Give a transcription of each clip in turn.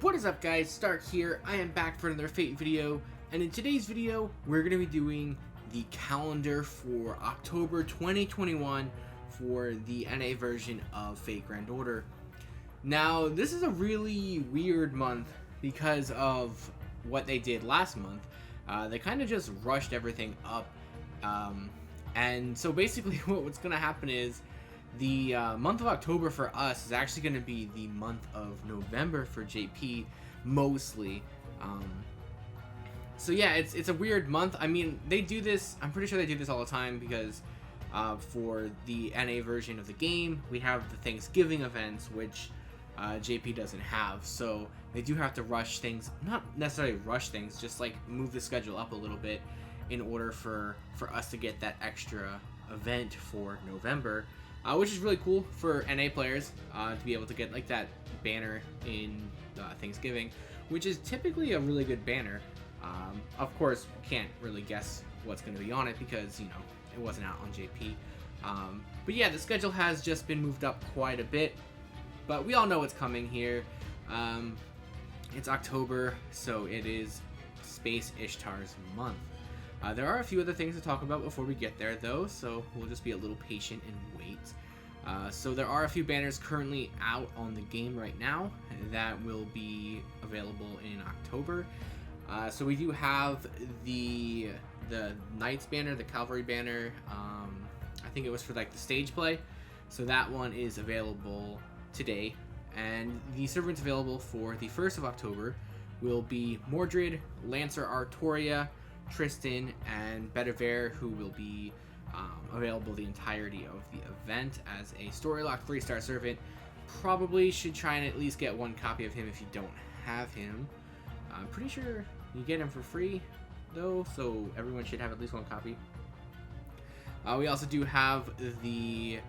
What is up, guys? Stark here. I am back for another Fate video, and in today's video we're going to be doing the calendar for October 2021 for the NA version of Fate Grand Order. Now, this is a really weird month because of what they did last month. They kind of just rushed everything up, and so basically what's going to happen is the month of October for us is actually going to be the month of November for JP, mostly. So yeah, it's a weird month. I mean, they do this, I'm pretty sure they do this all the time because for the NA version of the game, we have the Thanksgiving events, which JP doesn't have. So they do have to rush things, not necessarily rush things, just like move the schedule up a little bit in order for us to get that extra event for November. Which is really cool for NA players to be able to get like that banner in Thanksgiving, which is typically a really good banner. Of course, can't really guess what's going to be on it because, you know, it wasn't out on JP. But yeah, the schedule has just been moved up quite a bit, but we all know what's coming here. It's October, so it is Space Ishtar's month. There are a few other things to talk about before we get there, though, so we'll just be a little patient and wait. So there are a few banners currently out on the game right now that will be available in October. So we do have the Knights banner, the Cavalry banner. I think it was for like the stage play, so that one is available today. And the servants available for the 1st of October will be Mordred, Lancer Artoria, Tristan, and Bedivere, who will be available the entirety of the event as a story lock 3-star servant. Probably should try and at least get one copy of him if you don't have him. I'm pretty sure you get him for free though, so everyone should have at least one copy. We also do have the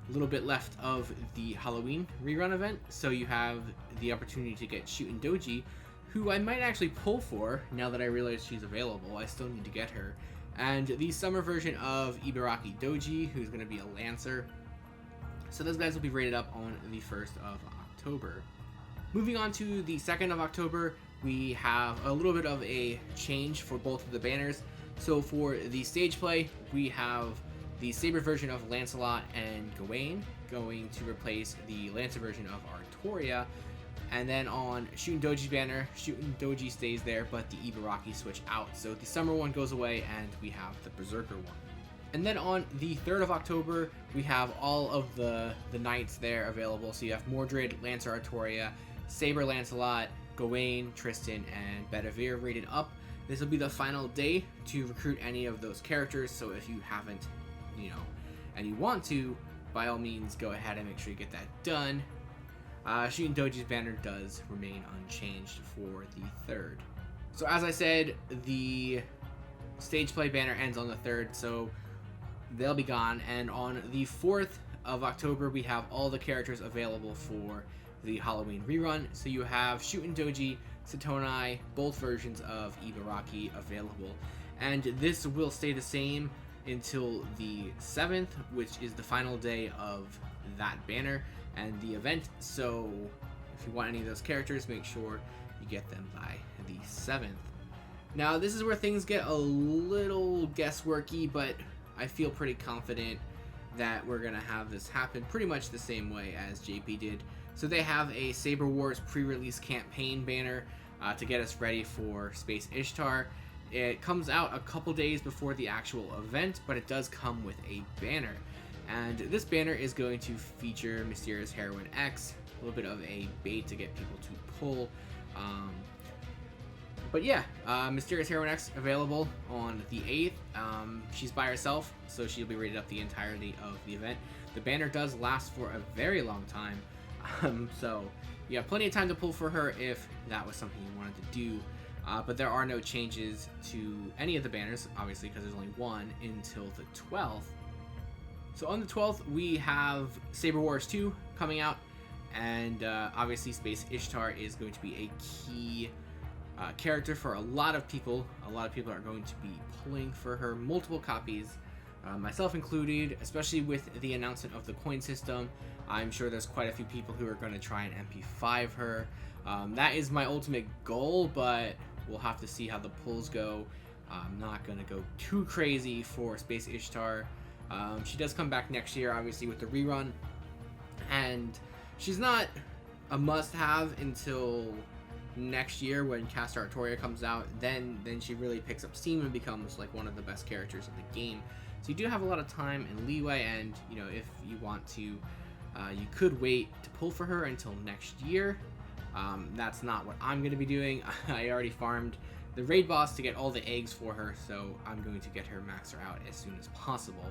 little bit left of the Halloween rerun event, so you have the opportunity to get Shootin' Doji, who I might actually pull for now that I realize she's available. I still need to get her. And the summer version of Ibaraki Doji, who's going to be a Lancer. So those guys will be rated up on the 1st of October. Moving on to the 2nd of October, we have a little bit of a change for both of the banners. So for the stage play, we have the Saber version of Lancelot and Gawain going to replace the Lancer version of Artoria. And then on Shootin' Doji's banner, Shootin' Doji stays there, but the Ibaraki switch out. So the summer one goes away, and we have the Berserker one. And then on the 3rd of October, we have all of the knights there available. So you have Mordred, Lancer Artoria, Saber Lancelot, Gawain, Tristan, and Bedivere rated up. This will be the final day to recruit any of those characters. So if you haven't, and you want to, by all means, go ahead and make sure you get that done. Shootin' Doji's banner does remain unchanged for the 3rd. So as I said, the stage play banner ends on the 3rd, so they'll be gone. And on the 4th of October, we have all the characters available for the Halloween rerun. So you have Shootin' Doji, Satonai, both versions of Ibaraki available. And this will stay the same until the 7th, which is the final day of that banner and the event. So if you want any of those characters, make sure you get them by the 7th. Now this is where things get a little guessworky, but I feel pretty confident that we're gonna have this happen pretty much the same way as JP did. So they have a Saber Wars pre-release campaign banner to get us ready for Space Ishtar. It comes out a couple days before the actual event, but it does come with a banner. And this banner is going to feature Mysterious Heroine X, a little bit of a bait to get people to pull. But yeah, Mysterious Heroine X available on the 8th. She's by herself, so she'll be rated up the entirety of the event. The banner does last for a very long time, so you have plenty of time to pull for her if that was something you wanted to do. But there are no changes to any of the banners, obviously, because there's only one until the 12th. So on the 12th, we have Saber Wars 2 coming out, and obviously Space Ishtar is going to be a key character for a lot of people. A lot of people are going to be pulling for her, multiple copies, myself included, especially with the announcement of the coin system. I'm sure there's quite a few people who are going to try and MP5 her. That is my ultimate goal, but we'll have to see how the pulls go. I'm not going to go too crazy for Space Ishtar. She does come back next year, obviously, with the rerun, and she's not a must-have until next year when Castor Artoria comes out. Then she really picks up steam and becomes like one of the best characters in the game. So you do have a lot of time and leeway, and you know, if you want to, you could wait to pull for her until next year. That's not what I'm going to be doing. I already farmed the raid boss to get all the eggs for her, so I'm going to get her maxer out as soon as possible.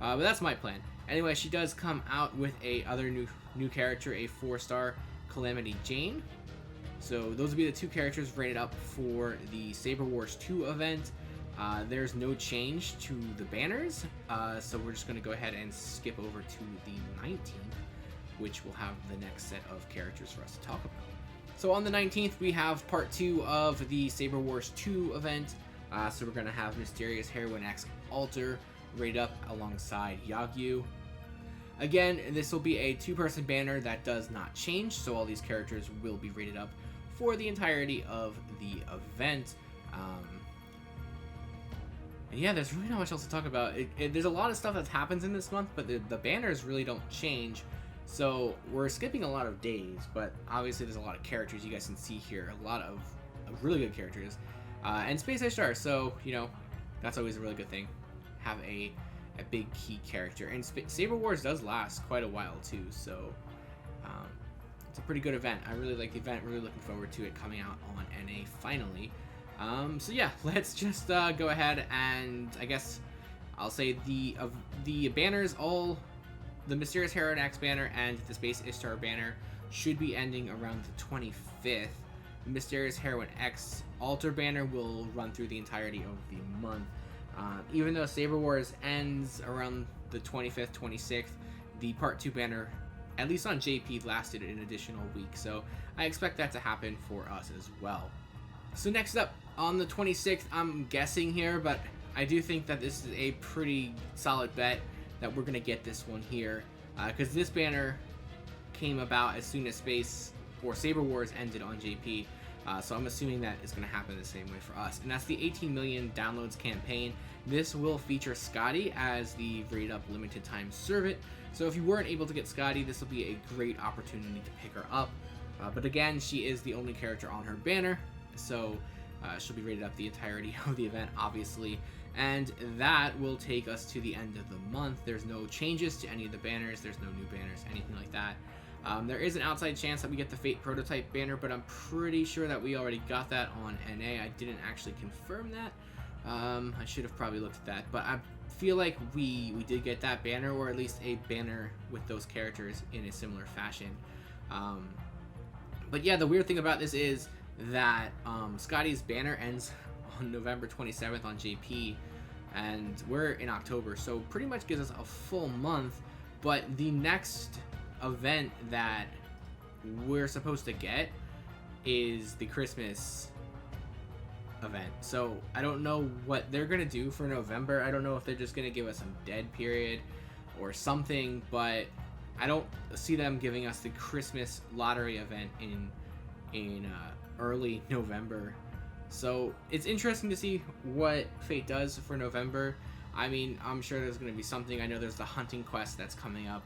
But that's my plan. Anyway, she does come out with a other new character, a 4-star Calamity Jane. So those will be the two characters rated up for the Saber Wars 2 event. There's no change to the banners, so we're just going to go ahead and skip over to the 19th, which will have the next set of characters for us to talk about. So on the 19th, we have part 2 of the Saber Wars 2 event. So we're going to have Mysterious Heroine X Alter rated up alongside Yagyu. Again, this will be a 2-person banner that does not change, so all these characters will be rated up for the entirety of the event. And yeah, there's really not much else to talk about. There's a lot of stuff that happens in this month, but the banners really don't change. So we're skipping a lot of days, but obviously there's a lot of characters you guys can see here. A lot of really good characters. And Space Ishtar, so, you know, that's always a really good thing. Have a big key character. And Saber Wars does last quite a while too, so it's a pretty good event. I really like the event, really looking forward to it coming out on NA finally. So yeah, let's just go ahead and I guess I'll say the banners, all the Mysterious Heroine X banner and the Space Ishtar banner should be ending around the 25th. The Mysterious Heroine X Alter banner will run through the entirety of the month. Even though Saber Wars ends around the 25th, 26th, the Part 2 banner, at least on JP, lasted an additional week, so I expect that to happen for us as well. So next up, on the 26th, I'm guessing here, but I do think that this is a pretty solid bet that we're going to get this one here, because this banner came about as soon as Space or Saber Wars ended on JP. So I'm assuming that it's going to happen the same way for us. And that's the 18 million downloads campaign. This will feature Scotty as the rated up limited time servant. So if you weren't able to get Scotty, this will be a great opportunity to pick her up. But again, she is the only character on her banner. So she'll be rated up the entirety of the event, obviously. And that will take us to the end of the month. There's no changes to any of the banners. There's no new banners, anything like that. There is an outside chance that we get the Fate Prototype banner, but I'm pretty sure that we already got that on NA. I didn't actually confirm that. I should have probably looked at that, but I feel like we did get that banner, or at least a banner with those characters in a similar fashion. But yeah, the weird thing about this is that Scotty's banner ends on November 27th on JP, and we're in October, so pretty much gives us a full month, but the next event that we're supposed to get is the Christmas event. So I don't know what they're gonna do for November. I don't know if they're just gonna give us some dead period or something, but I don't see them giving us the Christmas lottery event in early November. So it's interesting to see what Fate does for November. I mean, I'm sure there's gonna be something. I know there's the hunting quest that's coming up.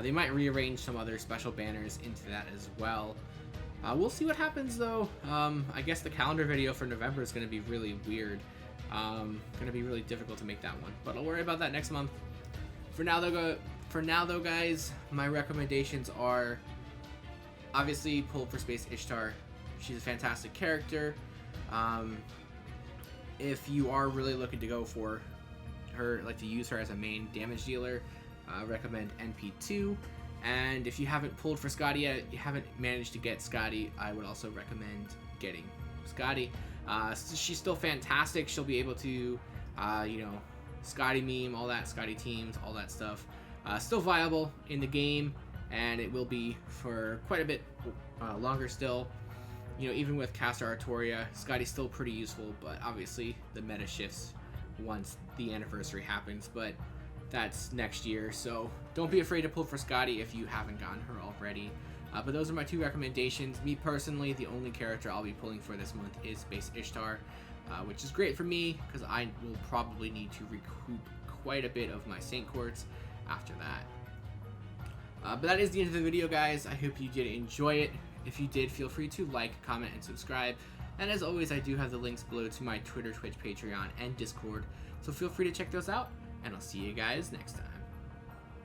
They might rearrange some other special banners into that as well. We'll see what happens though. I guess the calendar video for November is going to be really weird. Going to be really difficult to make that one, but I'll worry about that next month. For now though, guys, my recommendations are obviously pull for Space Ishtar. She's a fantastic character. If you are really looking to go for her, like to use her as a main damage dealer, recommend NP2. And if you haven't pulled for Scotty yet, you haven't managed to get Scotty, I would also recommend getting Scotty. She's still fantastic. She'll be able to, you know, Scotty meme, all that, Scotty teams, all that stuff. Still viable in the game, and it will be for quite a bit longer still. You know, even with Castor Artoria, Scotty's still pretty useful, but obviously the meta shifts once the anniversary happens. But that's next year. So don't be afraid to pull for Scotty if you haven't gotten her already. But those are my 2 recommendations. Me personally, the only character I'll be pulling for this month is Base Ishtar, which is great for me because I will probably need to recoup quite a bit of my Saint Quartz after that. But that is the end of the video, guys. I hope you did enjoy it. If you did, feel free to like, comment, and subscribe. And as always, I do have the links below to my Twitter, Twitch, Patreon, and Discord. So feel free to check those out, and I'll see you guys next time.